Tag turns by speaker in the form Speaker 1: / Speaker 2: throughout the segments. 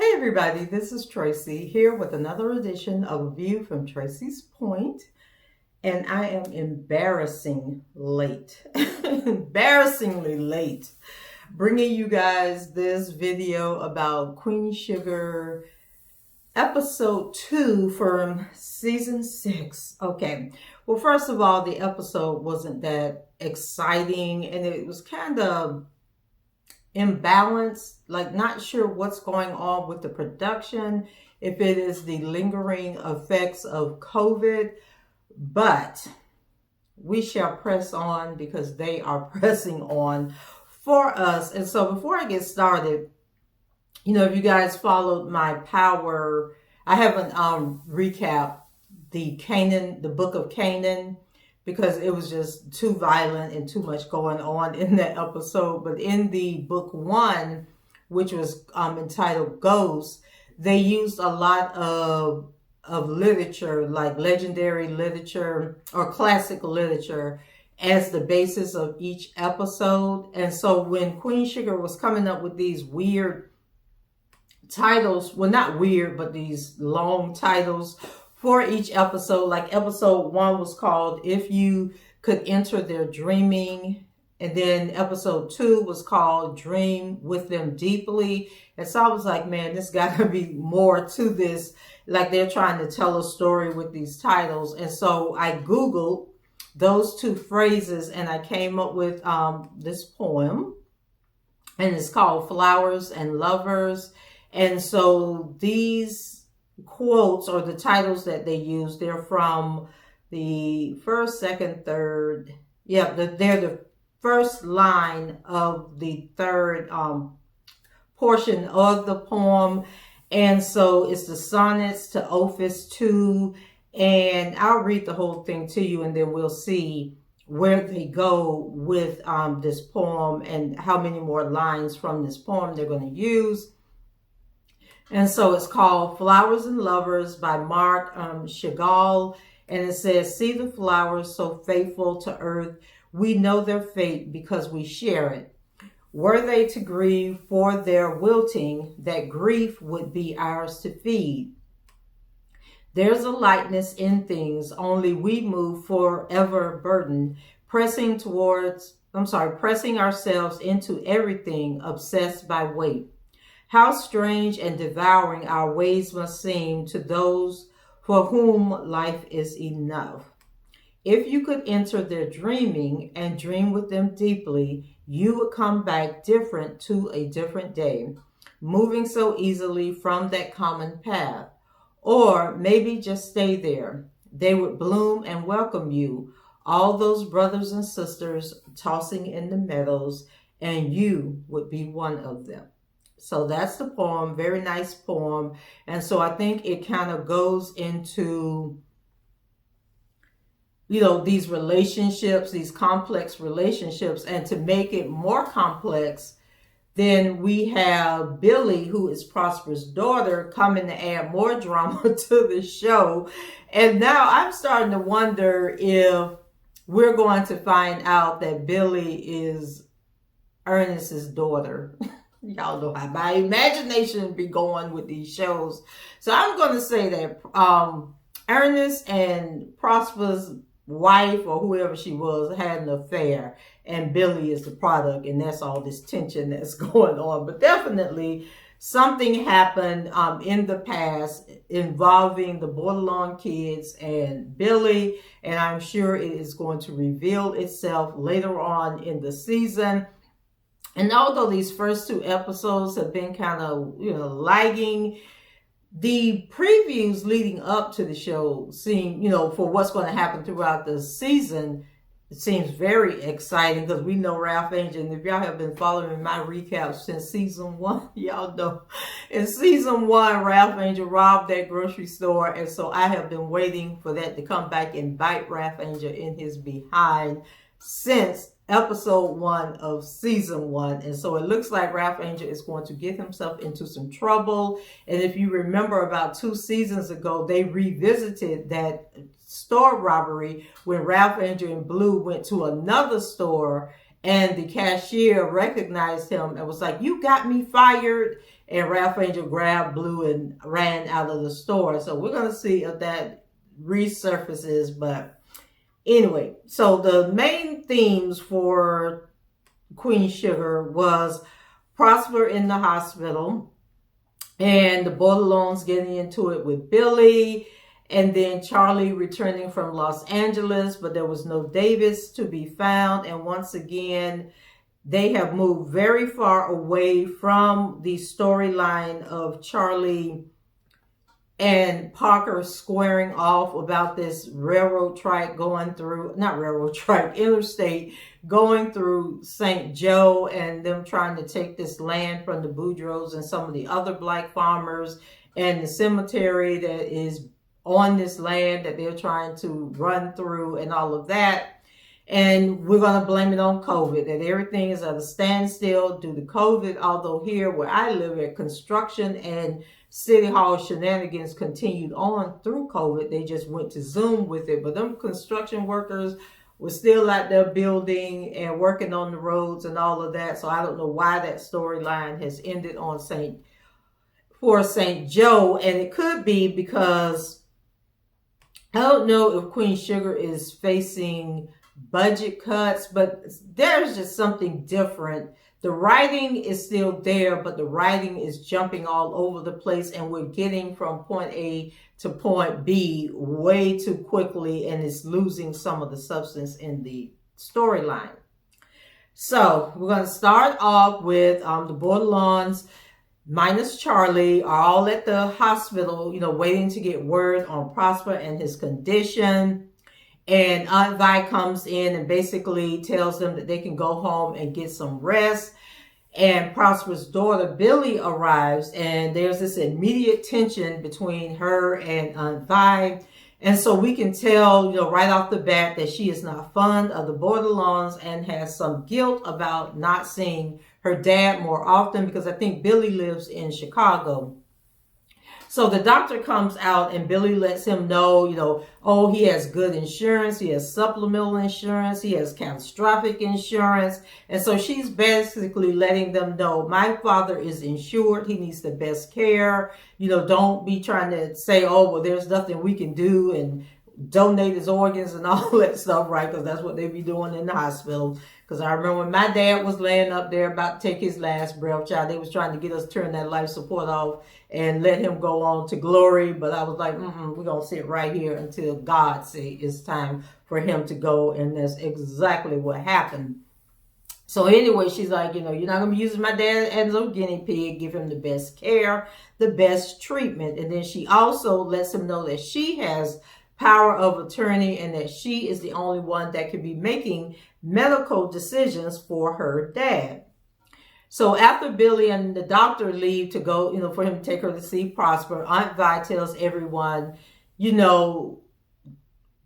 Speaker 1: Everybody, this is Tracy here with another edition of A View from Tracy's Point, and I am embarrassingly late, bringing you guys this video about Queen Sugar episode 2 from season 6. Okay, well, first of all, the episode wasn't that exciting, and it was kind of imbalanced, like not sure what's going on with the production, if it is the lingering effects of COVID, but we shall press on because they are pressing on for us. And so before I get started, if you guys followed my power, I haven't recapped the book of Canaan, because it was just too violent and too much going on in that episode. But in the book 1, which was entitled Ghosts, they used a lot of literature, like legendary literature or classic literature, as the basis of each episode. And so when Queen Sugar was coming up with these weird titles, well, not weird, but these long titles for each episode, like episode 1 was called If You Could Enter Their Dreaming, and then episode 2 was called Dream With Them Deeply. And so I was like, man, there's got to be more to this, like they're trying to tell a story with these titles. And so I Googled those 2 phrases, and I came up with this poem, and it's called Flowers and Lovers. And so these quotes, or the titles that they use, they're from the first, second, third. Yeah, they're the first line of the third portion of the poem. And so it's the sonnets to Opus 2. And I'll read the whole thing to you, and then we'll see where they go with this poem and how many more lines from this poem they're going to use. And so it's called Flowers and Lovers by Mark Chagall. And it says, see the flowers so faithful to earth. We know their fate because we share it. Were they to grieve for their wilting, that grief would be ours to feed. There's a lightness in things, only we move forever burdened, pressing ourselves into everything, obsessed by weight. How strange and devouring our ways must seem to those for whom life is enough. If you could enter their dreaming and dream with them deeply, you would come back different to a different day, moving so easily from that common path. Or maybe just stay there. They would bloom and welcome you, all those brothers and sisters tossing in the meadows, and you would be one of them. So that's the poem, very nice poem. And so I think it kind of goes into, these relationships, these complex relationships. And to make it more complex, then we have Billie, who is Prosper's daughter, coming to add more drama to the show. And now I'm starting to wonder if we're going to find out that Billie is Ernest's daughter. Y'all know how my imagination be going with these shows. So I'm going to say that Ernest and Prosper's wife, or whoever she was, had an affair, and Billie is the product, and that's all this tension that's going on. But definitely something happened in the past involving the borderline kids and Billie, and I'm sure it is going to reveal itself later on in the season. And although these first 2 episodes have been kind of, lagging, the previews leading up to the show seem, for what's going to happen throughout the season, it seems very exciting because we know Ralph Angel, and if y'all have been following my recaps since season 1, y'all know in season 1, Ralph Angel robbed that grocery store, and so I have been waiting for that to come back and bite Ralph Angel in his behind since episode 1 of season 1. And so it looks like Ralph Angel is going to get himself into some trouble. And if you remember, about 2 seasons ago, they revisited that store robbery when Ralph Angel and Blue went to another store, and the cashier recognized him and was like, "You got me fired." And Ralph Angel grabbed Blue and ran out of the store. So we're going to see if that resurfaces. But anyway, so the main themes for Queen Sugar was Prosper in the hospital, and the Bordelons getting into it with Billie, and then Charley returning from Los Angeles, but there was no Davis to be found. And once again, they have moved very far away from the storyline of Charley and Parker squaring off about this railroad trike going through, not railroad trike, interstate going through St. Joe, and them trying to take this land from the Boudreaux and some of the other black farmers, and the cemetery that is on this land that they're trying to run through and all of that. And we're going to blame it on COVID, that everything is at a standstill due to COVID. Although here where I live at, construction and City Hall shenanigans continued on through COVID. They just went to Zoom with it. But them construction workers were still out there building and working on the roads and all of that. So I don't know why that storyline has ended on St. Joe. And it could be because I don't know if Queen Sugar is facing budget cuts, but there's just something different. The writing is still there, but the writing is jumping all over the place, and we're getting from point A to point B way too quickly, and it's losing some of the substance in the storyline. So we're going to start off with the Bordelons minus Charley are all at the hospital, waiting to get word on Prosper and his condition. And Aunt Vi comes in and basically tells them that they can go home and get some rest. And Prosper's daughter, Billie, arrives, and there's this immediate tension between her and Aunt Vi. And so we can tell, right off the bat that she is not fond of the Bordelons and has some guilt about not seeing her dad more often, because I think Billie lives in Chicago. So the doctor comes out and Billie lets him know, oh, he has good insurance. He has supplemental insurance. He has catastrophic insurance. And so she's basically letting them know, my father is insured. He needs the best care. Don't be trying to say, oh, well, there's nothing we can do and donate his organs and all that stuff, right? Because that's what they be doing in the hospital. Because I remember when my dad was laying up there about to take his last breath, child, they was trying to get us to turn that life support off and let him go on to glory. But I was like, we're going to sit right here until God say it's time for him to go. And that's exactly what happened. So anyway, she's like, you're not going to be using my dad as a guinea pig. Give him the best care, the best treatment. And then she also lets him know that she has power of attorney and that she is the only one that can be making medical decisions for her dad. So after Billie and the doctor leave to go, for him to take her to see Prosper, Aunt Vi tells everyone, that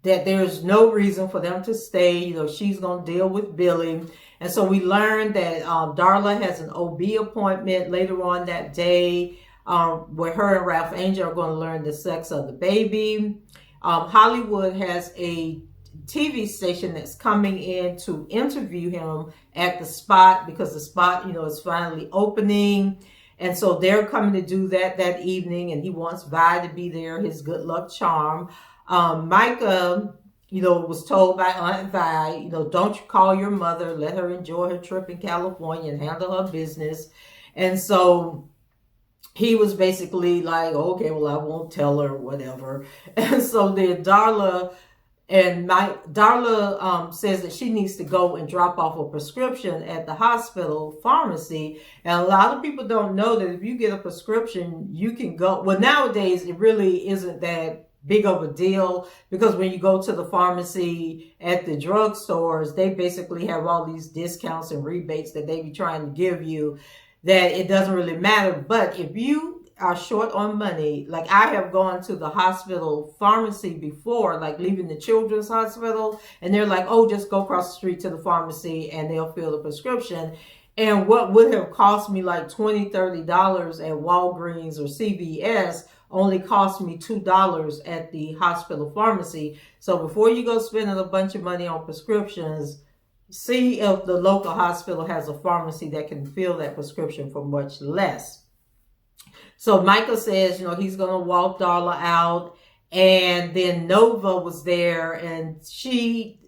Speaker 1: there's no reason for them to stay. She's going to deal with Billie. And so we learned that Darla has an OB appointment later on that day where her and Ralph Angel are going to learn the sex of the baby. Hollywood has a TV station that's coming in to interview him at the spot because the spot, is finally opening. And so they're coming to do that evening, and he wants Vi to be there, his good luck charm. Michah, was told by Aunt Vi, don't you call your mother, let her enjoy her trip in California and handle her business. And so he was basically like, okay, well, I won't tell her, whatever. And so then Darla says that she needs to go and drop off a prescription at the hospital pharmacy. And a lot of people don't know that if you get a prescription, you can go. Well, nowadays, it really isn't that big of a deal, because when you go to the pharmacy at the drugstores, they basically have all these discounts and rebates that they be trying to give you, that it doesn't really matter. But if you are short on money, like I have gone to the hospital pharmacy before, like leaving the children's hospital, and they're like, oh, just go across the street to the pharmacy and they'll fill the prescription. And what would have cost me like $20-$30 at Walgreens or CVS only cost me $2 at the hospital pharmacy. So before you go spending a bunch of money on prescriptions, see if the local hospital has a pharmacy that can fill that prescription for much less. So Michah says, he's going to walk Darla out. And then Nova was there, and she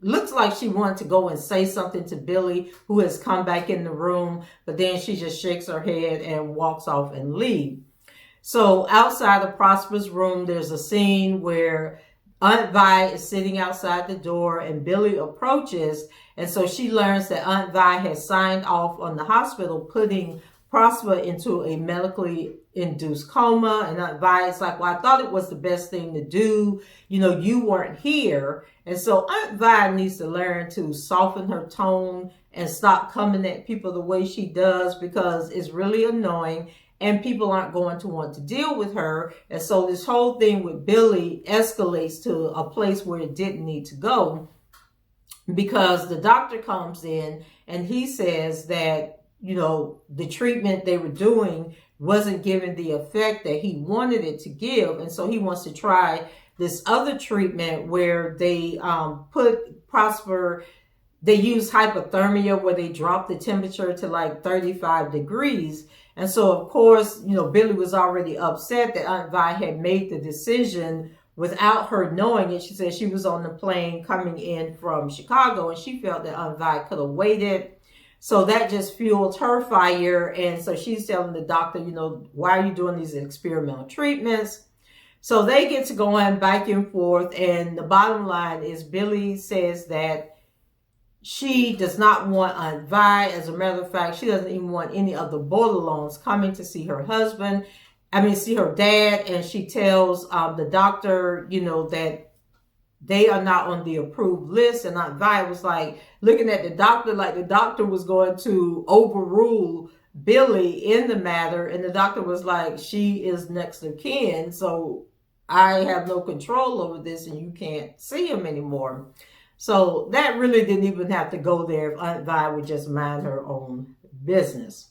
Speaker 1: looks like she wanted to go and say something to Billie, who has come back in the room. But then she just shakes her head and walks off and leaves. So outside of Prosper's room, there's a scene where Aunt Vi is sitting outside the door and Billie approaches. And so she learns that Aunt Vi has signed off on the hospital putting Prosper into a medically induced coma. And Aunt Vi is like, well, I thought it was the best thing to do. You weren't here. And so Aunt Vi needs to learn to soften her tone and stop coming at people the way she does, because it's really annoying. And people aren't going to want to deal with her. And so this whole thing with Billie escalates to a place where it didn't need to go, because the doctor comes in and he says that, the treatment they were doing wasn't giving the effect that he wanted it to give. And so he wants to try this other treatment where they put Prosper, they use hypothermia, where they drop the temperature to like 35 degrees. And so, of course, Billie was already upset that Aunt Vi had made the decision without her knowing it. She said she was on the plane coming in from Chicago, and she felt that Aunt Vi could have waited. So that just fueled her fire. And so she's telling the doctor, why are you doing these experimental treatments? So they get to going back and forth. And the bottom line is Billie says that she does not want Aunt Vi. As a matter of fact, she doesn't even want any of the Bordelons coming to see her see her dad. And she tells the doctor, that they are not on the approved list. And Aunt Vi was like looking at the doctor like the doctor was going to overrule Billie in the matter. And the doctor was like, she is next of kin, so I have no control over this and you can't see him anymore. So that really didn't even have to go there if Aunt Vi would just mind her own business.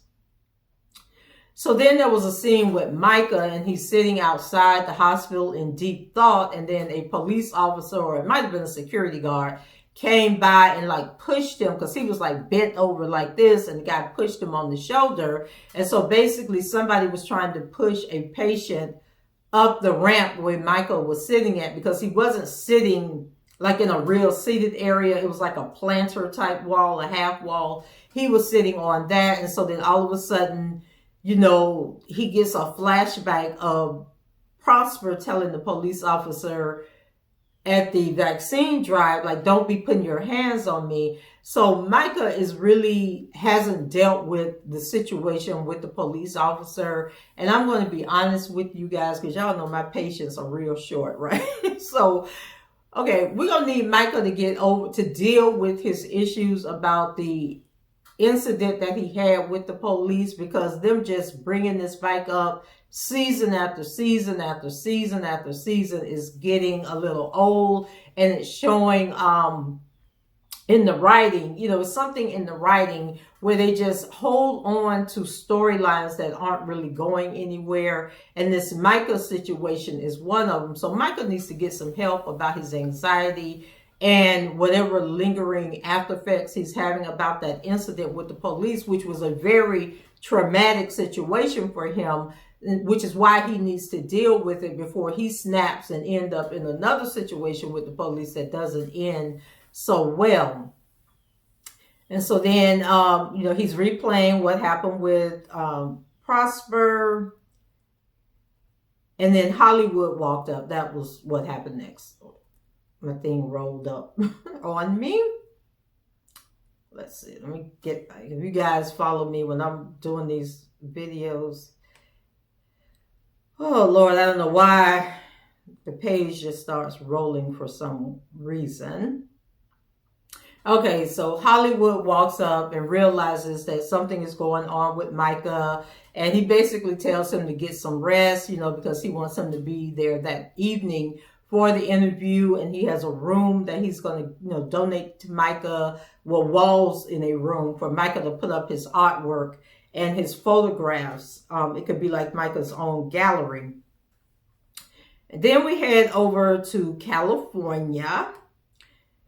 Speaker 1: So then there was a scene with Michah, and he's sitting outside the hospital in deep thought. And then a police officer, or it might have been a security guard, came by and like pushed him, because he was like bent over like this, and the guy pushed him on the shoulder. And so basically somebody was trying to push a patient up the ramp where Michah was sitting at, because he wasn't sitting like in a real seated area. It was like a planter type wall, a half wall. He was sitting on that. And so then all of a sudden, he gets a flashback of Prosper telling the police officer at the vaccine drive, like, don't be putting your hands on me. So Michah hasn't dealt with the situation with the police officer. And I'm going to be honest with you guys, because y'all know my patience are real short, right? So, okay, we're going to need Michah to deal with his issues about the incident that he had with the police, because them just bringing this back up season after season after season after season is getting a little old. And it's showing in the writing, something in the writing where they just hold on to storylines that aren't really going anywhere. And this Michah situation is one of them. So Michah needs to get some help about his anxiety and whatever lingering after effects he's having about that incident with the police, which was a very traumatic situation for him, which is why he needs to deal with it before he snaps and end up in another situation with the police that doesn't end so well. And so then, he's replaying what happened with Prosper. And then Hollywood walked up. That was what happened next. My thing rolled up on me. Let's see. Let me get back. If you guys follow me when I'm doing these videos. Oh, Lord, I don't know why The page just starts rolling for some reason. Okay, so Hollywood walks up and realizes that something is going on with Michah, and he basically tells him to get some rest, because he wants him to be there that evening for the interview, and he has a room that he's going to, donate to Michah, walls in a room for Michah to put up his artwork and his photographs. It could be like Michah's own gallery. And then we head over to California.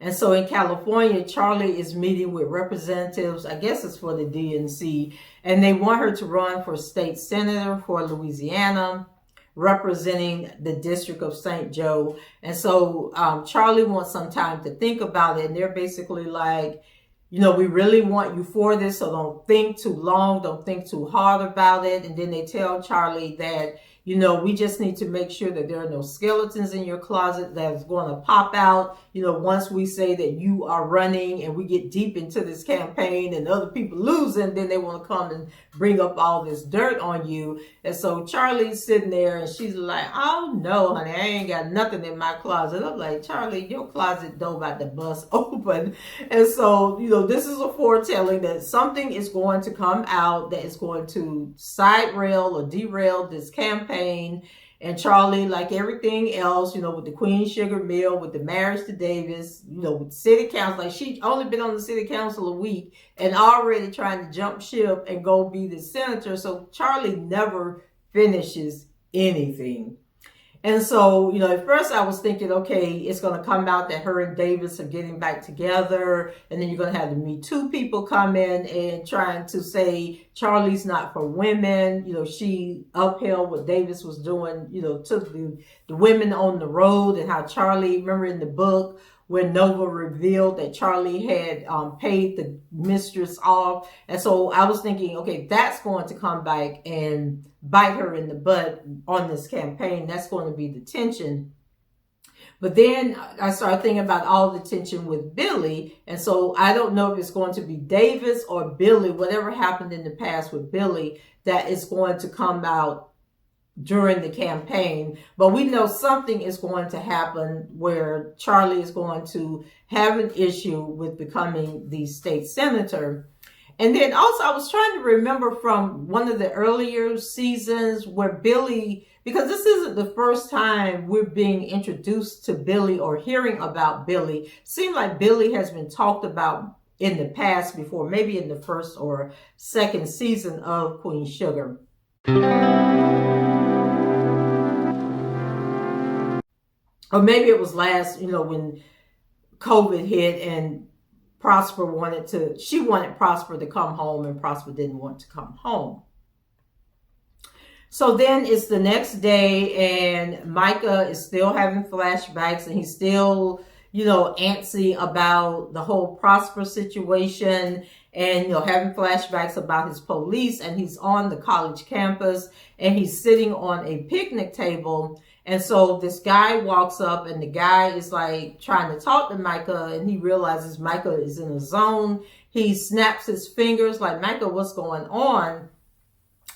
Speaker 1: And so in California, Charley is meeting with representatives, I guess it's for the DNC, and they want her to run for state senator for Louisiana, representing the District of St. Joe. And so Charley wants some time to think about it, and they're basically like, we really want you for this, so don't think too long, don't think too hard about it. And then they tell Charley that, we just need to make sure that there are no skeletons in your closet that's going to pop out, once we say that you are running and we get deep into this campaign and other people losing, then they want to come and bring up all this dirt on you. And so Charley's sitting there and she's like, oh no, honey, I ain't got nothing in my closet. I'm like, Charley, your closet door about to bust open. And so, this is a foretelling that something is going to come out that is going to side rail or derail this campaign. And Charley, like everything else, with the Queen Sugar Mill, with the marriage to Davis, with city council, like she only been on the city council a week and already trying to jump ship and go be the senator. So Charley never finishes anything. And so, at first I was thinking, okay, it's going to come out that her and Davis are getting back together. And then you're going to have the Me Too people come in and trying to say Charley's not for women. She upheld what Davis was doing, to the women on the road, and how Charley, remember in the book, when Nova revealed that Charley had paid the mistress off. And so I was thinking, okay, that's going to come back and bite her in the butt on this campaign. That's going to be the tension. But then I started thinking about all the tension with Billie. And so I don't know if it's going to be Davis or Billie, whatever happened in the past with Billie, that is going to come out during the campaign. But we know something is going to happen where Charley is going to have an issue with becoming the state senator. And then also I was trying to remember from one of the earlier seasons where Billie, because this isn't the first time we're being introduced to Billie or hearing about Billie. It seemed like Billie has been talked about in the past before, maybe in the first or second season of Queen Sugar. Or maybe it was last, when COVID hit and she wanted Prosper to come home and Prosper didn't want to come home. So then it's the next day and Michah is still having flashbacks and he's still, antsy about the whole Prosper situation and, having flashbacks about his police, and he's on the college campus and he's sitting on a picnic table. And so this guy walks up and the guy is like trying to talk to Michah and he realizes Michah is in a zone. He snaps his fingers like, Michah, what's going on?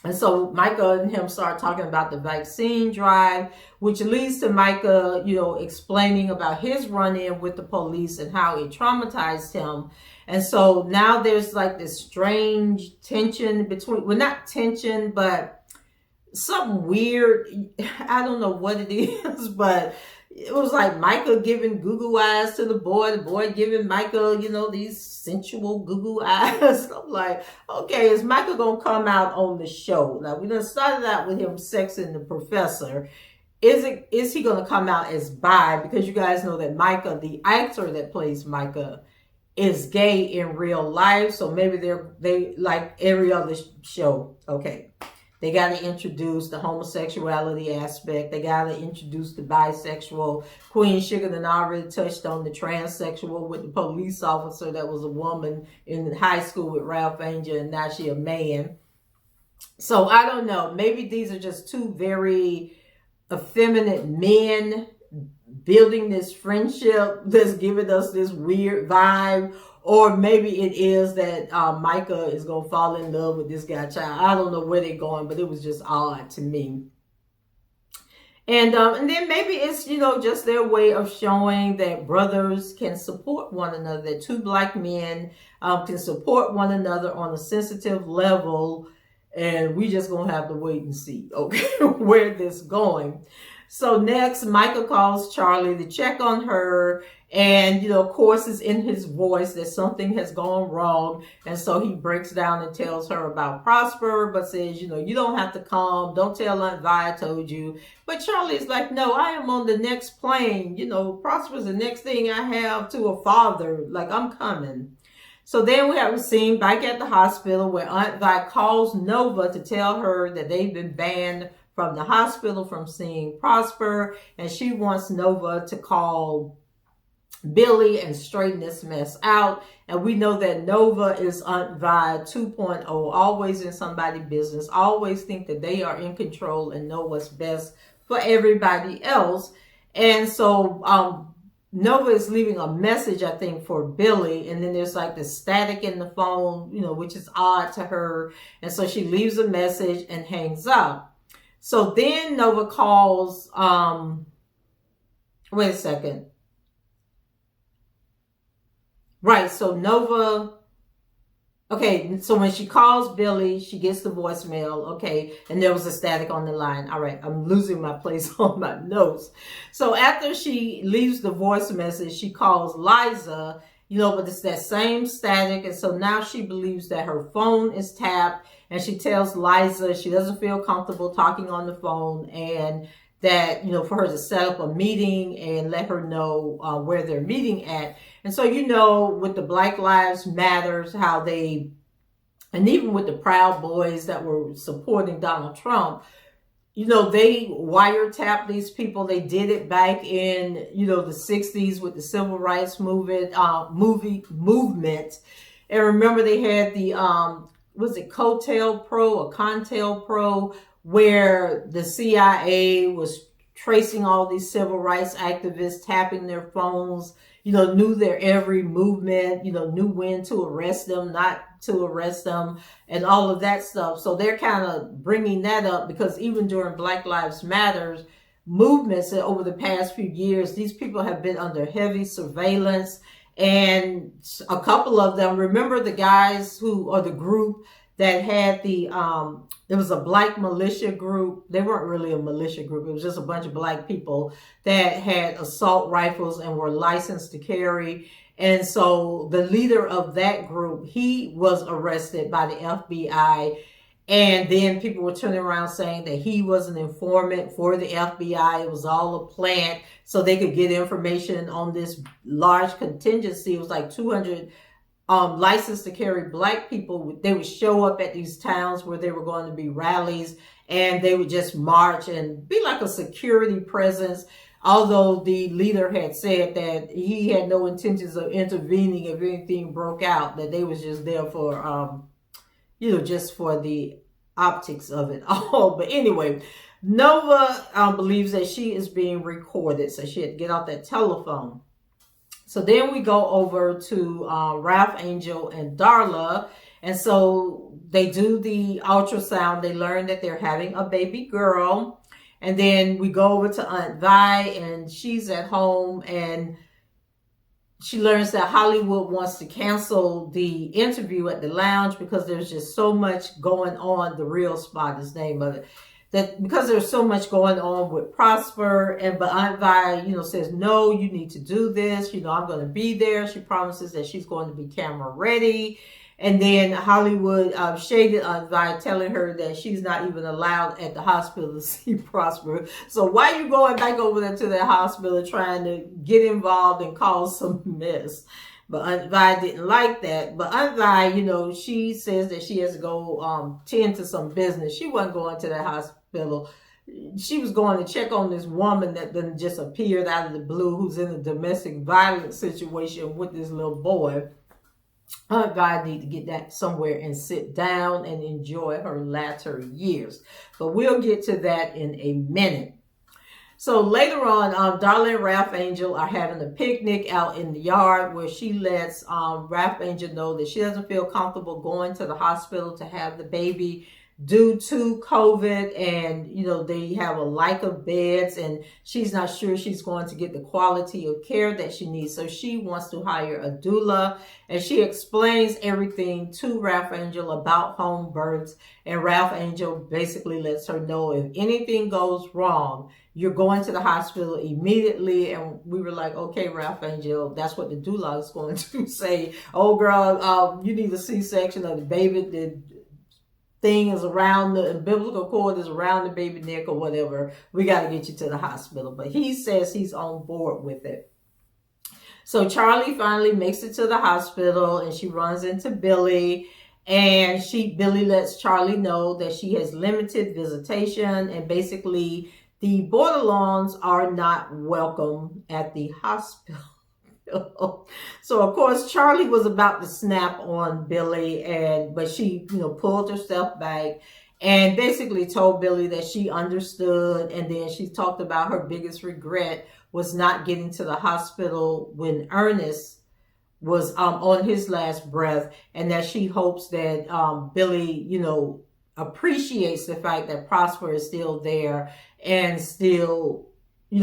Speaker 1: And so Michah and him start talking about the vaccine drive, which leads to Michah, explaining about his run-in with the police and how it traumatized him. And so now there's like this strange tension between, well, not tension, but something weird. I don't know what it is, but it was like Michah giving goo eyes to the boy giving Michah, these sensual goo eyes. I'm like, okay, is Michah gonna come out on the show? Now we done started out with him sexing the professor. Is he gonna come out as bi? Because you guys know that Michah, the actor that plays Michah, is gay in real life. So maybe they like every other show. Okay. They got to introduce the homosexuality aspect. They got to introduce the bisexual. Queen Sugar done already touched on the transsexual with the police officer that was a woman in high school with Ralph Angel, and now she a man. So I don't know. Maybe these are just two very effeminate men building this friendship that's giving us this weird vibe. Or maybe it is that Michah is going to fall in love with this guy child. I don't know where they're going, but it was just odd to me. And then maybe it's, just their way of showing that brothers can support one another, that two black men can support one another on a sensitive level. And we just gonna have to wait and see, okay, where this going. So next, Michael calls Charley to check on her. And, of course, it's in his voice that something has gone wrong. And so he breaks down and tells her about Prosper, but says, you don't have to come. Don't tell Aunt Vi I told you. But Charley's like, no, I am on the next plane. Prosper's the next thing I have to a father. Like, I'm coming. So then we have a scene back at the hospital where Aunt Vi calls Nova to tell her that they've been banned from the hospital from seeing Prosper. And she wants Nova to call Billie and straighten this mess out. And we know that Nova is Aunt Vi 2.0, always in somebody's business, always think that they are in control and know what's best for everybody else. And so Nova is leaving a message, I think, for Billie, and then there's like the static in the phone, which is odd to her. And so she leaves a message and hangs up. So then Nova calls, wait a second. Right, so Nova, okay, so when she calls Billie, she gets the voicemail, okay, and there was a static on the line. All right, I'm losing my place on my notes. So after she leaves the voice message, she calls Liza, but it's that same static, and so now she believes that her phone is tapped, and she tells Liza she doesn't feel comfortable talking on the phone, and that, for her to set up a meeting and let her know where they're meeting at. And so, with the Black Lives Matters, how they, and even with the Proud Boys that were supporting Donald Trump, they wiretapped these people. They did it back in, the 60s with the civil rights movement. And remember they had the, was it Cotel Pro or Contel Pro, where the CIA was tracing all these civil rights activists, tapping their phones, knew their every movement, knew when to arrest them, not to arrest them, and all of that stuff. So they're kind of bringing that up because even during Black Lives Matters movements over the past few years, these people have been under heavy surveillance. And a couple of them, remember the guys or the group that had it was a black militia group. They weren't really a militia group. It was just a bunch of black people that had assault rifles and were licensed to carry. And so the leader of that group, he was arrested by the FBI. And then people were turning around saying that he was an informant for the FBI. It was all a plant so they could get information on this large contingency. It was like 200 licensed to carry black people. They would show up at these towns where there were going to be rallies, and they would just march and be like a security presence. Although the leader had said that he had no intentions of intervening if anything broke out, that they was just there for, just for the optics of it all. But anyway, Nova believes that she is being recorded, so she had to get off that telephone. So then we go over to Ralph Angel and Darla. And so they do the ultrasound. They learn that they're having a baby girl. And then we go over to Aunt Vi, and she's at home, and she learns that Hollywood wants to cancel the interview at the lounge because there's just so much going on. The Real Spot is the name of it. That because there's so much going on with Prosper, but Aunt Vi, says, no, you need to do this. I'm going to be there. She promises that she's going to be camera ready. And then Hollywood shaded Aunt Vi, telling her that she's not even allowed at the hospital to see Prosper. So why are you going back over there to that hospital trying to get involved and cause some mess? But Aunt Vi didn't like that. But Aunt Vi, she says that she has to go tend to some business. She wasn't going to that hospital. She was going to check on this woman that then just appeared out of the blue, who's in a domestic violence situation with this little boy. Aunt Vi need to get that somewhere and sit down and enjoy her latter years. But we'll get to that in a minute. So later on, Darla and Ralph Angel are having a picnic out in the yard where she lets Ralph Angel know that she doesn't feel comfortable going to the hospital to have the baby. due to COVID, and they have a lack of beds, and she's not sure she's going to get the quality of care that she needs. So she wants to hire a doula, and she explains everything to Ralph Angel about home births. And Ralph Angel basically lets her know if anything goes wrong, you're going to the hospital immediately. And we were like, okay, Ralph Angel, that's what the doula is going to say. Oh, girl, you need a C-section of the baby. The thing is around the umbilical cord is around the baby neck or whatever. We got to get you to the hospital. But he says he's on board with it. So Charley finally makes it to the hospital, and she runs into Billie. And Billie lets Charley know that she has limited visitation, and basically the Bordelons are not welcome at the hospital. So of course Charley was about to snap on Billie, but she pulled herself back and basically told Billie that she understood. And then she talked about her biggest regret was not getting to the hospital when Ernest was on his last breath, and that she hopes that Billie appreciates the fact that Prosper is still there, and still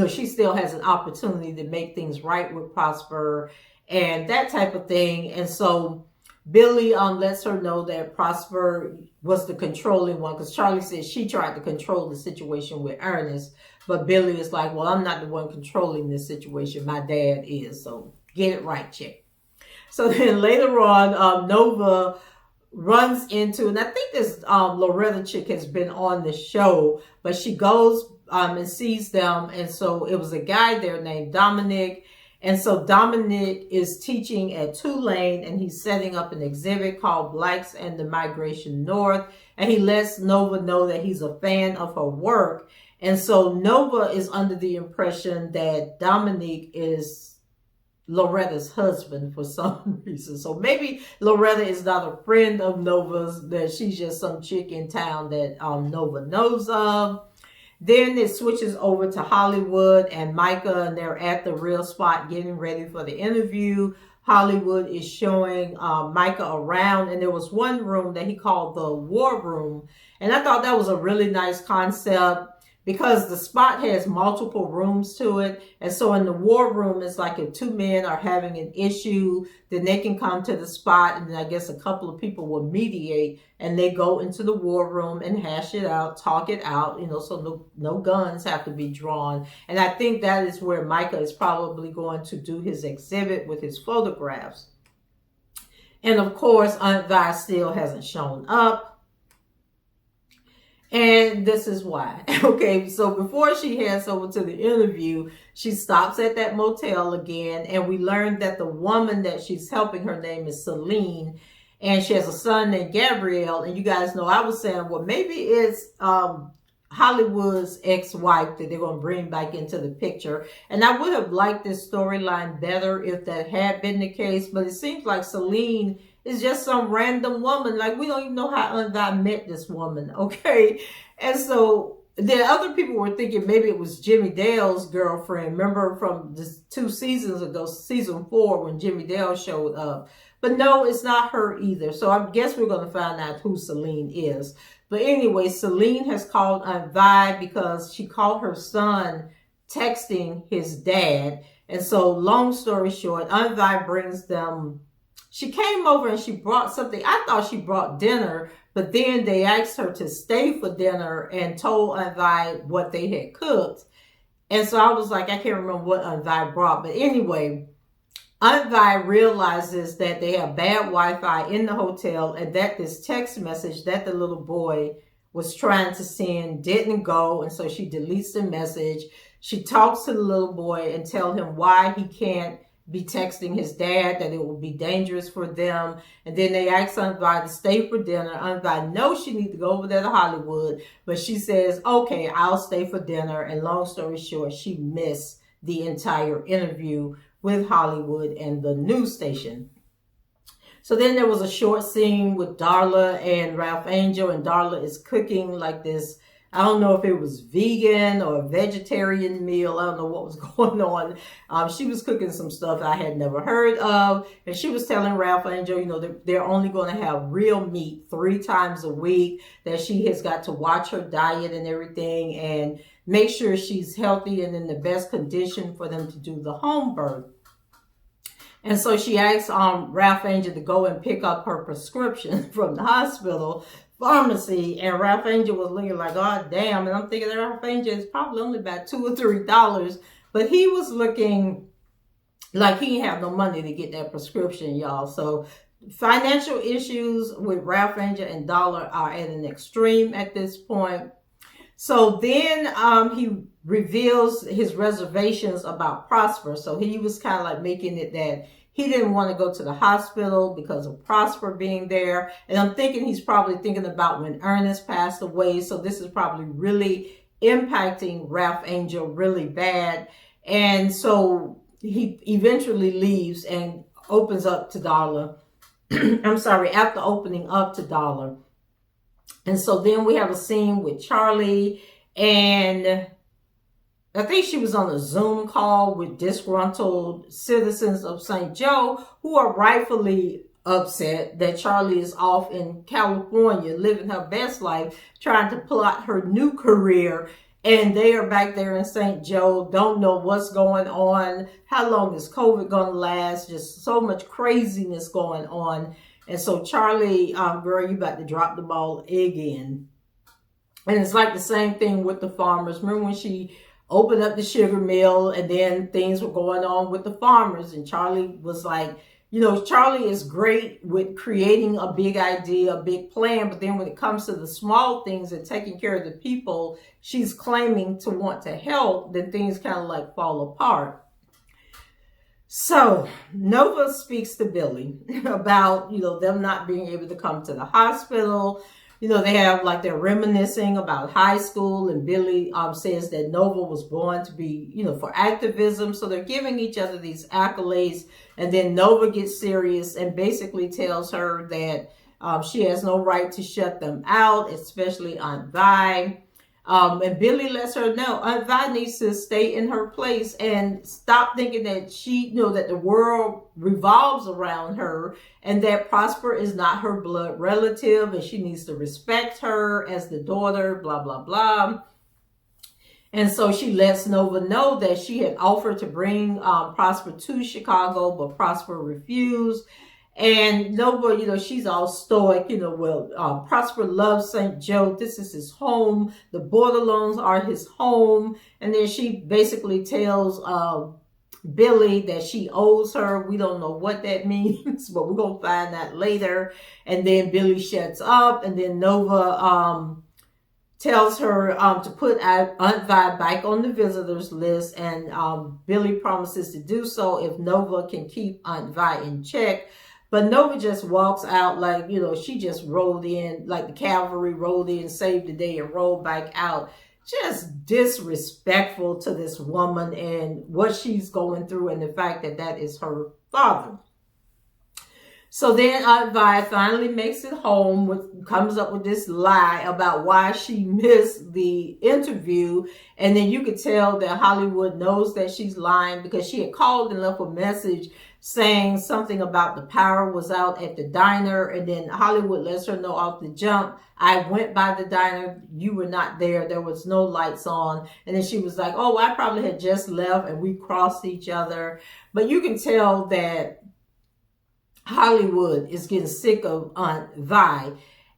Speaker 1: she still has an opportunity to make things right with Prosper and that type of thing. And so Billie lets her know that Prosper was the controlling one, because Charley says she tried to control the situation with Ernest, but Billie is like, well, I'm not the one controlling this situation. My dad is. So get it right, chick. So then later on, Nova runs into, and I think this Loretta chick has been on the show, but she goes and sees them. And so it was a guy there named Dominic. And so Dominic is teaching at Tulane, and he's setting up an exhibit called Blacks and the Migration North. And he lets Nova know that he's a fan of her work. And so Nova is under the impression that Dominic is Loretta's husband for some reason. So maybe Loretta is not a friend of Nova's, that she's just some chick in town that Nova knows of. Then it switches over to Hollywood and Michah, and they're at the real spot getting ready for the interview. Hollywood is showing Michah around, and there was one room that he called the War Room. And I thought that was a really nice concept, because the spot has multiple rooms to it. And so in the War Room, it's like if two men are having an issue, then they can come to the spot, and then I guess a couple of people will mediate, and they go into the War Room and hash it out, talk it out, so no guns have to be drawn. And I think that is where Michah is probably going to do his exhibit with his photographs. And of course, Aunt Vi still hasn't shown up. And this is why. Okay, so before she heads over to the interview, she stops at that motel again, and we learned that the woman that she's helping, her name is Celine, and she has a son named Gabriel. And you guys know I was saying, well, maybe it's Hollywood's ex-wife that they're going to bring back into the picture. And I would have liked this storyline better if that had been the case, but it seems like Celine is just some random woman. Like, we don't even know how Aunt Vi met this woman, okay? And so the other people were thinking maybe it was Jimmy Dale's girlfriend. Remember from the 2 seasons ago, season 4, when Jimmy Dale showed up. But no, it's not her either. So I guess we're going to find out who Celine is. But anyway, Celine has called Aunt Vi because she called her son texting his dad. And so long story short, Aunt Vi brings them. She came over and she brought something. I thought she brought dinner, but then they asked her to stay for dinner and told Aunt Vi what they had cooked. And so I was like, I can't remember what Aunt Vi brought. But anyway, Aunt Vi realizes that they have bad Wi-Fi in the hotel, and that this text message that the little boy was trying to send didn't go. And so she deletes the message. She talks to the little boy and tells him why he can't be texting his dad, that it will be dangerous for them. And then they ask Aunt Vi to stay for dinner. Aunt Vi knows she needs to go over there to Hollywood, but she says, okay, I'll stay for dinner. And long story short, she missed the entire interview with Hollywood and the news station. So then there was a short scene with Darla and Ralph Angel, and Darla is cooking like this I don't know if it was vegan or a vegetarian meal. I don't know what was going on. She was cooking some stuff I had never heard of. And she was telling Ralph Angel, you know, they're only going to have real meat 3 times a week, that she has got to watch her diet and everything and make sure she's healthy and in the best condition for them to do the home birth. And so she asked Ralph Angel to go and pick up her prescription from the hospital pharmacy, and Ralph Angel was looking like, oh damn. And I'm thinking that Ralph Angel is probably only about $2 or $3, but he was looking like he didn't have no money to get that prescription, y'all. So financial issues with Ralph Angel and Darla are at an extreme at this point. So then he reveals his reservations about Prosper. So he was kind of like making it that he didn't want to go to the hospital because of Prosper being there. And I'm thinking he's probably thinking about when Ernest passed away. So this is probably really impacting Ralph Angel really bad. And so he eventually leaves and opens up to Darla. I'm sorry, after opening up to Darla. And so then we have a scene with Charley, and I think she was on a Zoom call with disgruntled citizens of St. Joe who are rightfully upset that Charley is off in California living her best life, trying to plot her new career. And they are back there in St. Joe, don't know what's going on. How long is COVID going to last? Just so much craziness going on. And so Charley, girl, you about to drop the ball again. And it's like the same thing with the farmers. Remember when she opened up the sugar mill and then things were going on with the farmers, and Charley was like, you know, Charley is great with creating a big idea, a big plan, but then when it comes to the small things and taking care of the people she's claiming to want to help, then things kind of like fall apart. So Nova speaks to Billie about, you know, them not being able to come to the hospital. You know, they have like they're reminiscing about high school, and Billie says that Nova was born to be, you know, for activism. So they're giving each other these accolades, and then Nova gets serious and basically tells her that she has no right to shut them out, especially Aunt Vi. And Billie lets her know Aunt Vi needs to stay in her place and stop thinking that she, you know, that the world revolves around her and that Prosper is not her blood relative and she needs to respect her as the daughter, blah, blah, blah. And so she lets Nova know that she had offered to bring Prosper to Chicago, but Prosper refused. And Nova, you know, she's all stoic, you know, well, Prosper loves St. Joe. This is his home. The Borderlones are his home. And then she basically tells Billie that she owes her. We don't know what that means, but we're going to find that later. And then Billie shuts up, and then Nova tells her to put Aunt Vi back on the visitors list. And Billie promises to do so if Nova can keep Aunt Vi in check. But Nova just walks out like, you know, she just rolled in, like the cavalry rolled in, saved the day, and rolled back out. Just disrespectful to this woman and what she's going through and the fact that that is her father. So then Aunt Vi finally makes it home, comes up with this lie about why she missed the interview. And then you could tell that Hollywood knows that she's lying because she had called and left a message saying something about the power was out at the diner. And then Hollywood lets her know off the jump, I went by the diner, you were not there, there was no lights on. And then she was like, oh, I probably had just left and we crossed each other. But you can tell that Hollywood is getting sick of Aunt Vi.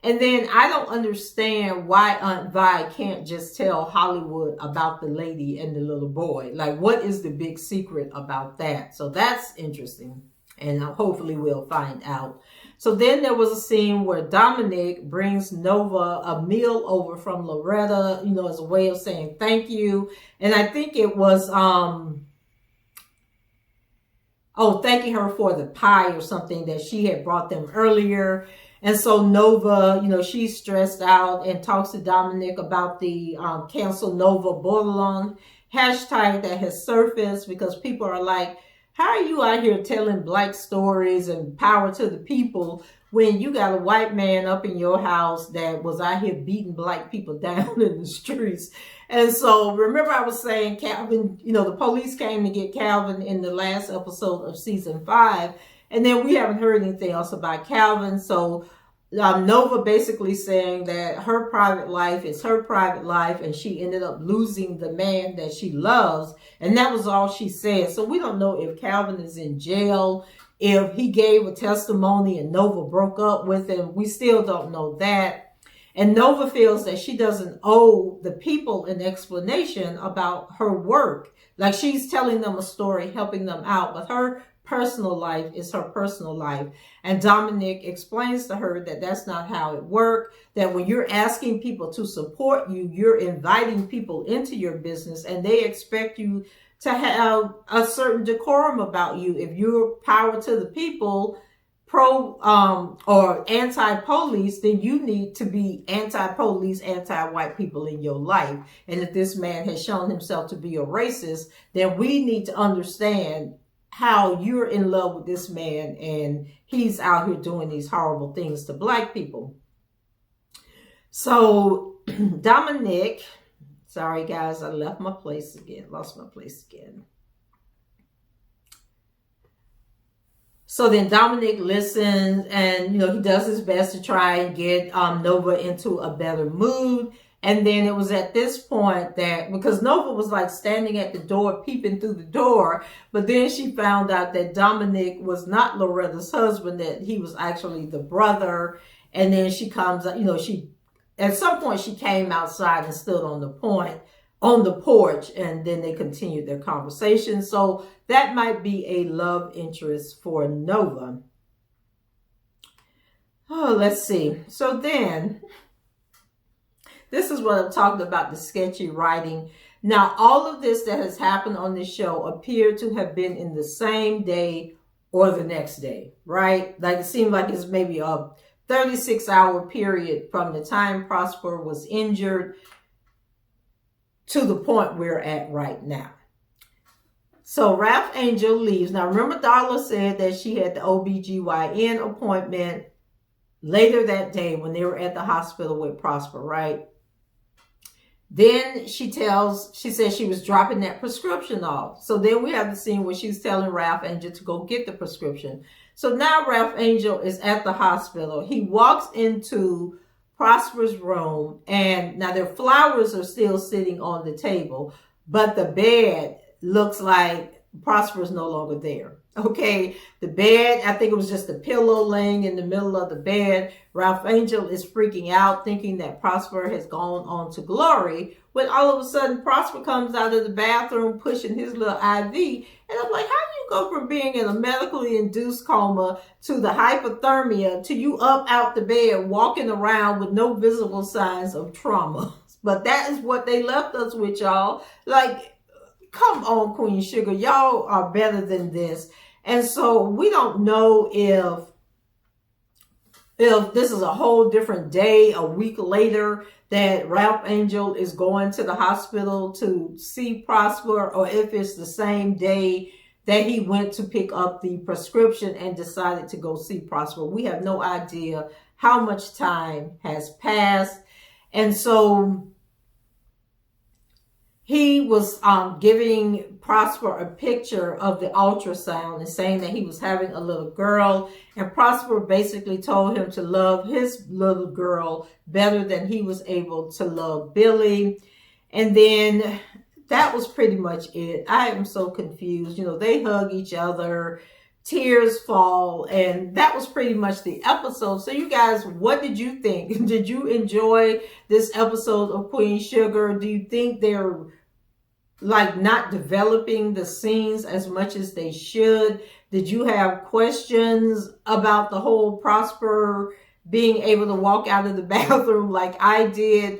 Speaker 1: And then I don't understand why Aunt Vi can't just tell Hollywood about the lady and the little boy. Like, what is the big secret about that? So that's interesting. And hopefully we'll find out. So then there was a scene where Dominic brings Nova a meal over from Loretta, you know, as a way of saying thank you. And I think it was, thanking her for the pie or something that she had brought them earlier. And so Nova, you know, she's stressed out and talks to Dominic about the Cancel Nova Borderlone hashtag that has surfaced because people are like, how are you out here telling Black stories and power to the people when you got a white man up in your house that was out here beating black people down in the streets. And so remember I was saying Calvin, the police came to get Calvin in the last episode of season 5. And then we haven't heard anything else about Calvin. So Nova basically saying that her private life is her private life, and she ended up losing the man that she loves. And that was all she said. So we don't know if Calvin is in jail, if he gave a testimony and Nova broke up with him. We still don't know that. And Nova feels that she doesn't owe the people an explanation about her work. Like, she's telling them a story, helping them out, but her personal life is her personal life. And Dominic explains to her that that's not how it works, that when you're asking people to support you, you're inviting people into your business, and they expect you to have a certain decorum about you. If you're power to the people, pro or anti-police, then you need to be anti-police, anti-white people in your life. And if this man has shown himself to be a racist, then we need to understand how you're in love with this man and he's out here doing these horrible things to black people. So Dominic, sorry guys, I lost my place again. So then Dominic listens, and he does his best to try and get Nova into a better mood. And then it was at this point that, because Nova was like standing at the door, peeping through the door, but then she found out that Dominic was not Loretta's husband, that he was actually the brother. And then she comes up, at some point she came outside and stood on the porch, and then they continued their conversation. So that might be a love interest for Nova. Oh, let's see. So then, this is what I'm talking about, the sketchy writing. Now, all of this that has happened on this show appeared to have been in the same day or the next day, right? Like, it seemed like it's maybe a 36-hour period from the time Prosper was injured to the point we're at right now. So Ralph Angel leaves. Now, remember Darla said that she had the OBGYN appointment later that day when they were at the hospital with Prosper, right? Then she said she was dropping that prescription off. So then we have the scene where she's telling Ralph Angel to go get the prescription. So now Ralph Angel is at the hospital. He walks into Prosper's room, and now their flowers are still sitting on the table, but the bed looks like Prosper's no longer there. Okay, the bed, I think it was just a pillow laying in the middle of the bed. Ralph Angel is freaking out, thinking that Prosper has gone on to glory, when all of a sudden Prosper comes out of the bathroom pushing his little IV. And I'm like, how do you go from being in a medically induced coma to the hypothermia to you up out the bed walking around with no visible signs of trauma? But that is what they left us with, y'all. Like, come on, Queen Sugar. Y'all are better than this. And so we don't know if this is a whole different day, a week later, that Ralph Angel is going to the hospital to see Prosper, or if it's the same day that he went to pick up the prescription and decided to go see Prosper. We have no idea how much time has passed. And so he was giving Prosper a picture of the ultrasound and saying that he was having a little girl. And Prosper basically told him to love his little girl better than he was able to love Billie. And then that was pretty much it. I am so confused. They hug each other, tears fall, and that was pretty much the episode. So you guys, what did you think? Did you enjoy this episode of Queen Sugar? Do you think they're like not developing the scenes as much as they should? Did you have questions about the whole Prosper being able to walk out of the bathroom like I did?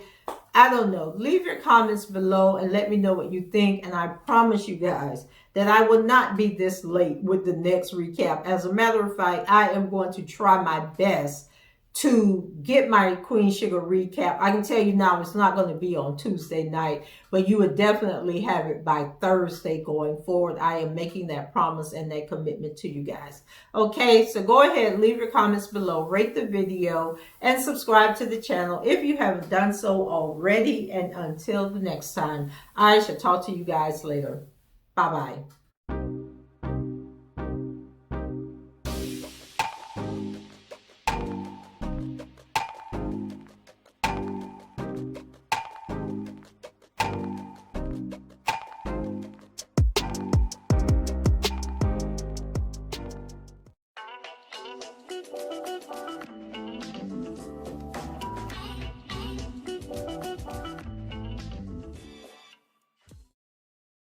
Speaker 1: I don't know. Leave your comments below and let me know what you think. And I promise you guys that I will not be this late with the next recap. As a matter of fact, I am going to try my best to get my Queen Sugar recap. I can tell you now it's not going to be on Tuesday night, but you would definitely have it by Thursday going forward. I am making that promise and that commitment to you guys. Okay, so go ahead, leave your comments below, rate the video, and subscribe to the channel if you haven't done so already. And until the next time, I shall talk to you guys later. Bye-bye.